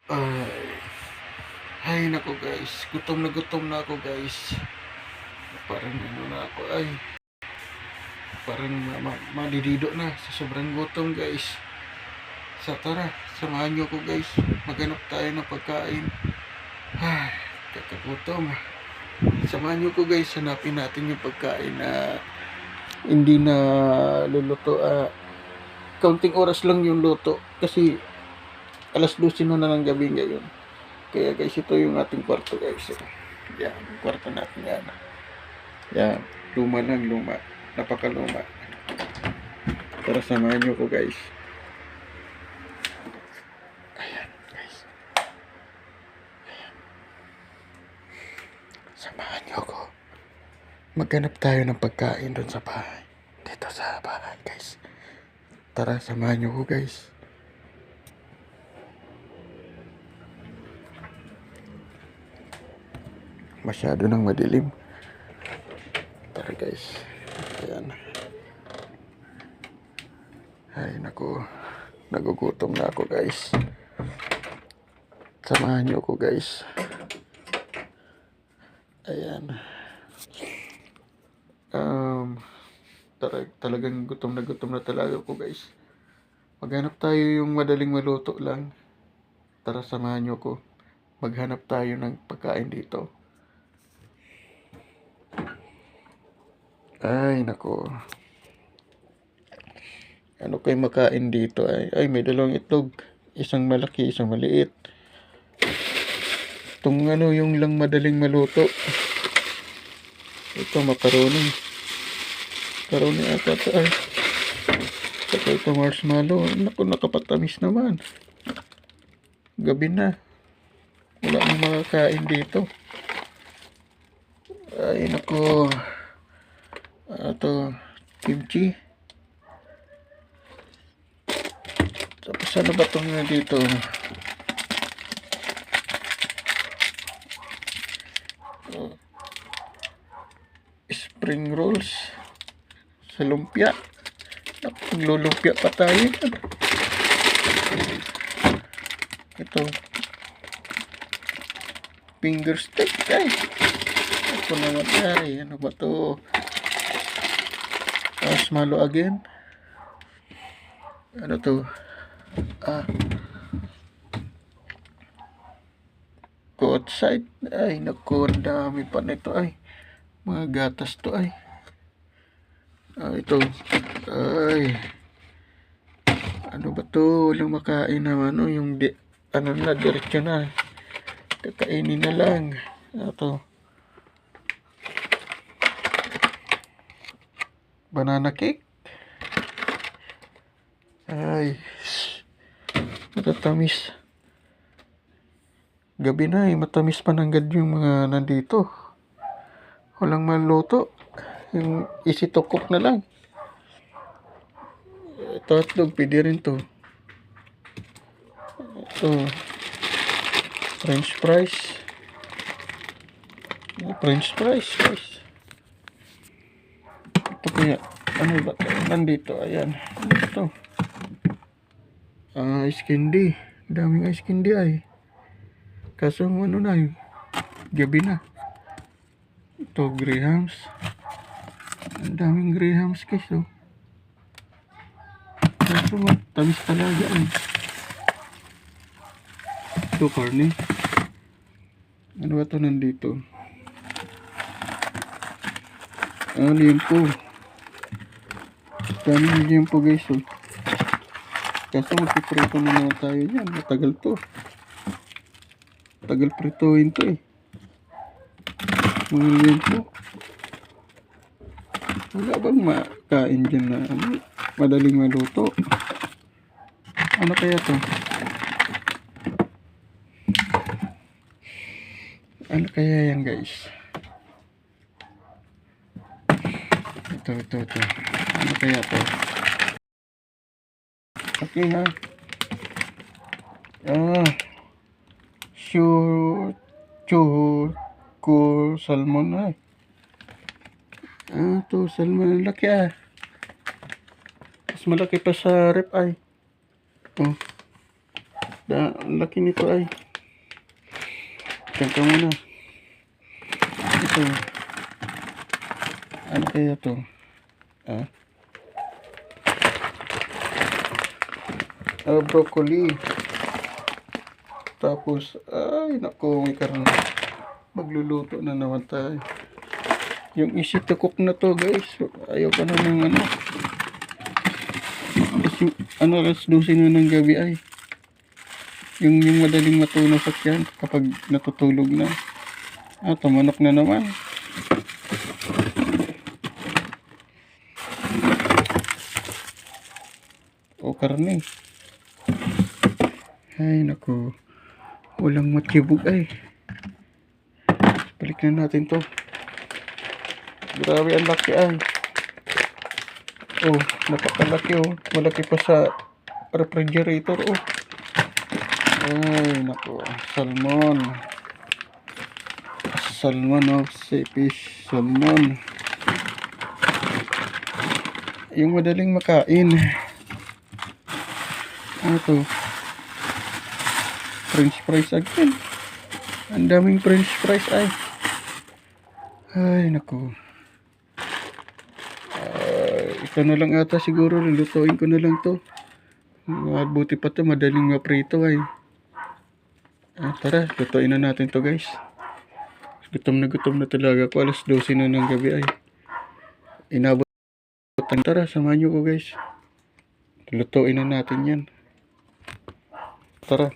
Ay, ay nako guys, gutom na ako guys. Parang ano na ako ay, parang malidido na sa sobrang gutom guys. Sa tara, samahan nyo ko guys, maghanap tayo ng pagkain. Ay, kakagutom. Samahan nyo ko guys, hanapin natin yung pagkain na hindi na luluto. Kaunting oras lang yung luto kasi alas 12 na ng gabi ngayon. Kaya guys, ito yung ating kwarto guys. Yan, kwarto natin yan. Yan, luma lang, luma. Napakaluma. Tara, samahan nyo ko guys. Ayan guys. Samahan nyo ko. Maghanap tayo ng pagkain doon sa bahay. Dito sa bahay guys. Tara, samahan nyo ko guys. Masyado nang madilim. Tara guys. Ayan. Ay naku. Nagugutom na ako guys. Samahan nyo ko guys. Ayan. Talagang gutom na talaga ako guys. Maghanap tayo yung madaling maluto lang. Tara, samahan nyo ko. Maghanap tayo ng pagkain dito. Ay nako. Ano kayo makain dito ay may dalawang itlog. Isang malaki, isang maliit. Itong ano yung lang madaling maluto. Ito macaroni. Macaroni ata ito ay. Saka ito marshmallow. Naku, nakapatamis naman. Gabi na. Wala nang makakain dito. Ay naku. Ito kimchi. Tapos ano ba itong dito? Spring rolls sa lumpia. Naglulumpia pa tayo. Ito finger steak ay. Ito naman ay. Ano ba to? Marshmallow again. Ano to? Go outside. Ay naku, ang dami pa nito ay. Mga gatas to ay. Ito. Ay. Ano ba to? Walang makain naman. Yung ano na, diretso na. Kakainin na lang. Ito. Banana cake. Ay. Matatamis. Gabi na matamis pa ng gad yung mga nandito. Walang maluto. Yung easy to cook na lang. Ito hotdog, pwede rin to. Ito. French fries. French fries, guys. Ito kaya, ano ba ito? Nandito, ayan. Ito. Ice candy. Daming ice candy ay. Kaso ano na yun? Gabi na. Ito, Grahams. Ang daming Grahams guys, oh. Kaso tamis talaga ay. Ito, carne. Ano ba ito nandito? Liempo. Daming liempo guys, oh. Kaso magpiprito na naman tayo yan. Matagal to. Tagal prituin to eh. Mga liempo. Wala bang makain dyan na ano, madaling maluto? Ano kaya to? Ano kaya yan guys? Ito. Ano kaya to? Okay ha. Chuko salmon ay. To salmon. Ang laki ah. Mas malaki pa sa rep ay. Oh. Ang laki nito ay. Diyan ka muna. Ito. Ano kaya to? Ah? Broccoli. Tapos, ay, naku, may karne. Magluluto na naman tayo. Yung easy to cook na to, guys. Ayaw pa na ng ano. Kasi, alas 12 na ng gabi ay. Yung madaling matunaw sa tiyan kapag natutulog na. Tumanok na naman. O, karne. Ay, naku. Walang matibog ay. Balik na natin to. Grabe, ang laki ay. Oh, napakalaki oh. Malaki pa sa refrigerator oh. Ay, naku. Salmon. Salmon oh. Fish. Salmon. Yung madaling makain. Ano to? French fries again. Ang daming French fries ay. Ay, naku. Ito na lang ata siguro. Lulutuin ko na lang to. Buti pa to. Madaling maprito ay. Tara, lutuin na natin to guys. Gutom na talaga ko. Alas 12 na ng gabi ay. Inabot. Tara, samahan nyo ko guys. Lutuin na natin yan. Tara.